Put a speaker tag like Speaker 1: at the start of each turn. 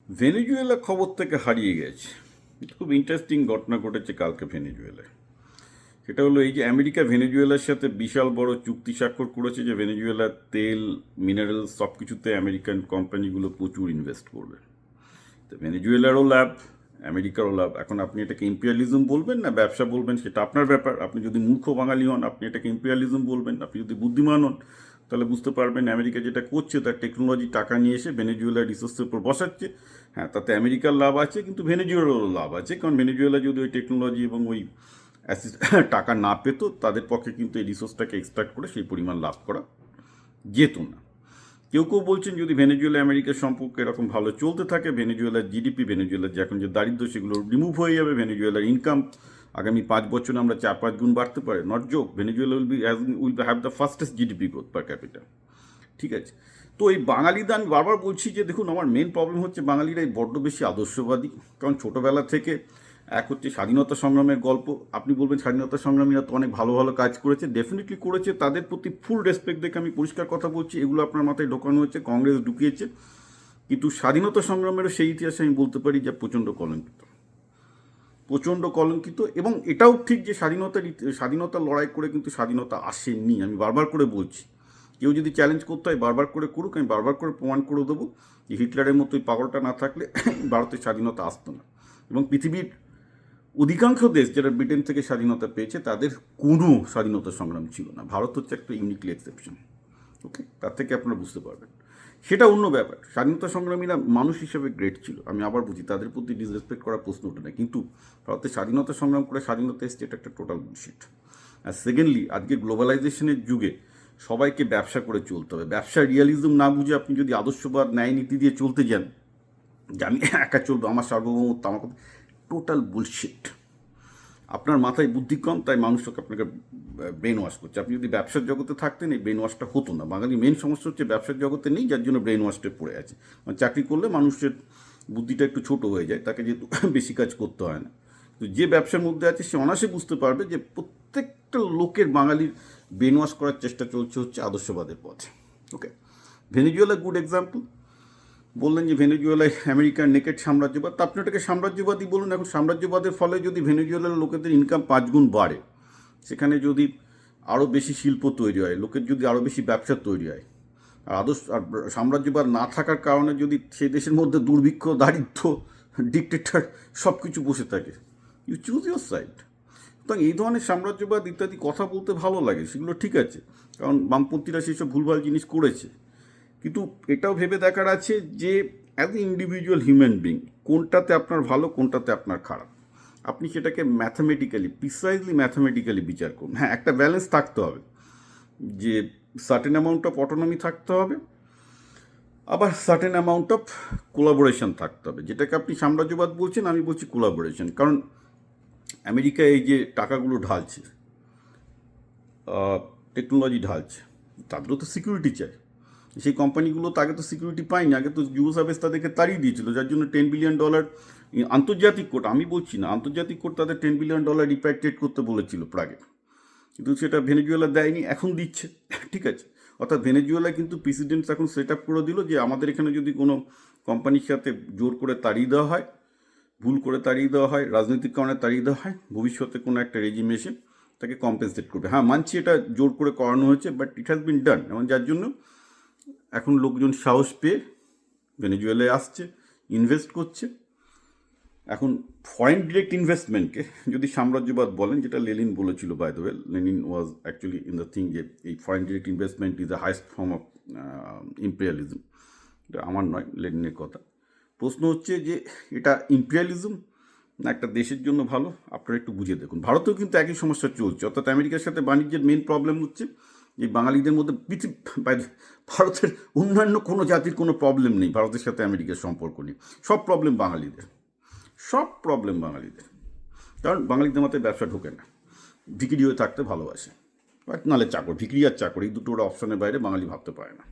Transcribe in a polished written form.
Speaker 1: Venezuela খবর থেকে হারিয়ে গেছে। খুব ইন্টারেস্টিং ঘটনা ঘটেছে কালকে ভেনেজুয়েলায়। সেটা হলো এই যে আমেরিকা ভেনেজুয়েলার সাথে বিশাল বড় চুক্তি স্বাক্ষর করেছে যে ভেনেজুয়েলার তেল, মিনারেল সব কিছুতে আমেরিকান কোম্পানিগুলো প্রচুর ইনভেস্ট করবে। তো ভেনেজুয়েলারও লাভ, আমেরিকারও লাভ। এখন আপনি এটাকে ইম্পিরিয়ালিজম বলবেন না ব্যবসা বলবেন সেটা আপনার ব্যাপার। আপনি যদি মূর্খ বাঙালি হন আপনি এটাকে ইম্পিরিয়ালিজম বলবেন, আপনি যদি বুদ্ধিমান হন তাহলে বুঝতে পারবেন আমেরিকা যেটা করছে তার টেকনোলজি টাকা নিয়ে এসে ভেনেজুয়েলার রিসোর্সের উপর বসাচ্ছে। হ্যাঁ, তাতে আমেরিকার লাভ আছে কিন্তু ভেনেজুয়েলারও লাভ আছে, কারণ ভেনেজুয়েলা যদি ওই টেকনোলজি এবং ওই টাকা না পেত তাদের পক্ষে কিন্তু এই রিসোর্সটাকে এক্সট্রাক্ট করে সেই পরিমাণ লাভ করা যেত না। কেউ কেউ বলছেন যদি ভেনেজুয়েলা আমেরিকার সম্পর্ক এরকম ভালো চলতে থাকে, ভেনেজুয়েলার জিডিপি, ভেনেজুয়েলার যে এখন যে দারিদ্র সেগুলো রিমুভ হয়ে যাবে, ভেনেজুয়েলার ইনকাম আগামী 5 বছরে আমরা 4-5 গুণ বাড়তে পারে। Not joke, Venezuela will have the fastest GDP growth per capital. ঠিক আছে, তো এই বাঙালিদের আমি বারবার বলছি যে দেখুন আমার মেন প্রবলেম হচ্ছে বাঙালিরা এই বড্ড বেশি আদর্শবাদী। কারণ ছোটোবেলা থেকে এক হচ্ছে স্বাধীনতা সংগ্রামের গল্প। আপনি বলবেন স্বাধীনতা সংগ্রামীরা তো অনেক ভালো ভালো কাজ করেছে, ডেফিনেটলি করেছে, তাদের প্রতি ফুল রেসপেক্ট দেখে আমি পরিষ্কার কথা বলছি। এগুলো আপনার মাথায় ঢোকানো হচ্ছে, কংগ্রেস ঢুকিয়েছে, কিন্তু স্বাধীনতা সংগ্রামেরও সেই ইতিহাসে আমি বলতে পারি যে প্রচণ্ড কলঙ্কিত, প্রচণ্ড কলঙ্কিত। এবং এটাও ঠিক যে স্বাধীনতার লড়াই করে কিন্তু স্বাধীনতা আসেনি। আমি বারবার করে বলছি, কেউ যদি চ্যালেঞ্জ করতে হয় বারবার করে করুক, আমি বারবার করে প্রমাণ করে দেবো যে হিটলারের মতো ওই পাগলটা না থাকলে ভারতের স্বাধীনতা আসতো না। এবং পৃথিবীর অধিকাংশ দেশ যারা ব্রিটেন থেকে স্বাধীনতা পেয়েছে তাদের কোনো স্বাধীনতা সংগ্রাম ছিল না। ভারত হচ্ছে একটা ইউনিকলি এক্সেপশন। ওকে, তার থেকে আপনারা বুঝতে পারবেন, সেটা অন্য ব্যাপার। স্বাধীনতা সংগ্রামীরা মানুষ হিসেবে গ্রেট ছিল, আমি আবার বুঝি, তাদের প্রতি ডিসরেসপেক্ট করার প্রশ্ন ওঠে না, কিন্তু ভারতের স্বাধীনতা সংগ্রাম করে স্বাধীনতা এসছে এটা একটা টোটাল বুলশিট। আর সেকেন্ডলি, আজকে গ্লোবালাইজেশনের যুগে সবাইকে ব্যবসা করে চলতে হবে। ব্যবসার রিয়ালিজম না বুঝে আপনি যদি আদর্শবাদ ন্যায় নীতি দিয়ে চলতে যান যে আমি একা চলবো, আমার সার্বভৌমত্ব, আমার টোটাল বুলশিট। আপনার মাথায় বুদ্ধি কম, তাই মানুষকে আপনাকে ব্রেন ওয়াশ করছে। আপনি যদি ব্যবসার জগতে থাকতেন এই ব্রেন ওয়াশটা হতো না। বাঙালি মেন সমস্যা হচ্ছে ব্যবসার জগতে নেই, যার জন্য ব্রেন ওয়াশটা পড়ে আছে। চাকরি করলে মানুষের বুদ্ধিটা একটু ছোট হয়ে যায়, তাকে যেহেতু বেশি কাজ করতে হয় না। তো যে ব্যবসার মধ্যে আছে সে অনায়াসে বুঝতে পারবে যে প্রত্যেকটা লোকের বাঙালির ব্রেন ওয়াশ করার চেষ্টা চলছে হচ্ছে আদর্শবাদের পথে। ওকে, ভেনেজুয়েলা গুড এক্সাম্পল। বললেন যে ভেনেজুয়েলায় আমেরিকার নেকেট সাম্রাজ্যবাদ, তা আপনি ওটাকে সাম্রাজ্যবাদী বলুন। এখন সাম্রাজ্যবাদের ফলে যদি ভেনেজুয়েলার লোকেদের ইনকাম 5 গুণ বাড়ে, সেখানে যদি আরও বেশি শিল্প তৈরি হয়, লোকের যদি আরও বেশি ব্যবসা তৈরি হয়, আর সাম্রাজ্যবাদ না থাকার কারণে যদি সেই দেশের মধ্যে দুর্ভিক্ষ, দারিদ্র, ডিকটেটর সব কিছু বসে থাকে, ইউ চুজ ইউর সাইড। সুতরাং এই ধরনের সাম্রাজ্যবাদ ইত্যাদি কথা বলতে ভালো লাগে, সেগুলো ঠিক আছে, কারণ বামপন্থীরা সেসব ভুলভাল জিনিস করেছে। কিন্তু এটাও ভেবে দেখার আছে যে as a individual human being কোনটাতে আপনার ভালো, কোনটাতে আপনার খারাপ, আপনি সেটাকে প্রিসাইজলি ম্যাথামেটিক্যালি বিচার করুন। হ্যাঁ, একটা ব্যালেন্স থাকতে হবে, যে সার্টেন অ্যামাউন্ট অফ অটোনমি থাকতে হবে, আবার সার্টেন অ্যামাউন্ট অফ কোলাবোরেশন থাকতে হবে। যেটাকে আপনি সাম্রাজ্যবাদ বলছেন, আমি বলছি কোলাবোরেশন। কারণ আমেরিকা এই যে টাকাগুলো ঢালছে, টেকনোলজি ঢালছে, তাদেরও তো সিকিউরিটি চাই। সেই কোম্পানিগুলো তো আগে তো সিকিউরিটি পায়নি, আগে তো যুগোস্লাভিয়া তাদেরকে তাড়িয়ে দিয়েছিল, যার জন্য $10 বিলিয়ন আন্তর্জাতিক কোর্ট, আমি বলছি না, আন্তর্জাতিক কোর্ট তাদের $10 বিলিয়ন রিপ্যাট্রিয়েট করতে বলেছিল প্রাগে, কিন্তু সেটা ভেনেজুয়েলা দেয়নি, এখন দিচ্ছে। ঠিক আছে, অর্থাৎ ভেনেজুয়েলা কিন্তু প্রেসিডেন্ট এখন সেট আপ করে দিল যে আমাদের এখানে যদি কোনো কোম্পানির সাথে জোর করে তাড়িয়ে দেওয়া হয়, ভুল করে তাড়িয়ে দেওয়া হয়, রাজনৈতিক কারণে তাড়িয়ে দেওয়া হয়, ভবিষ্যতে কোনো একটা রেজিম এসে তাকে কম্পেনসেট করবে। হ্যাঁ, মানছি এটা জোর করে করানো হয়েছে, বাট ইট হ্যাজ বিন ডান। এবং যার জন্য এখন লোকজন সাহস পেয়ে ভেনেজুয়েলায় আসছে, ইনভেস্ট করছে। এখন ফরেন ডিরেক্ট ইনভেস্টমেন্টকে যদি সাম্রাজ্যবাদ বলেন, যেটা লেনিন বলেছিল, by the way, Lenin was actually in the thing যে এই foreign direct investment is the highest form of imperialism, এটা আমার নয়, লেনিনের কথা। প্রশ্ন হচ্ছে যে এটা ইম্পেরিয়ালিজম না একটা দেশের জন্য ভালো, আপনারা একটু বুঝে দেখুন। ভারতেও কিন্তু একই সমস্যা চলছে, অর্থাৎ আমেরিকার সাথে বাণিজ্যের মেন প্রবলেম হচ্ছে যে বাঙালিদের মধ্যে ভারতের অন্যান্য কোনো জাতির কোনো প্রবলেম নেই, ভারতের সাথে আমেরিকার সম্পর্ক নেই, সব প্রবলেম বাঙালিদের, সব প্রবলেম বাঙালিদের। কারণ বাঙালিদের মাথায় ব্যবসা ঢোকে না, ভিকিরি হয়ে থাকতে ভালোবাসে, নাহলে চাকর, ভিকিরি আর চাকর এই দুটো অপশনের বাইরে বাঙালি ভাবতে পারে না।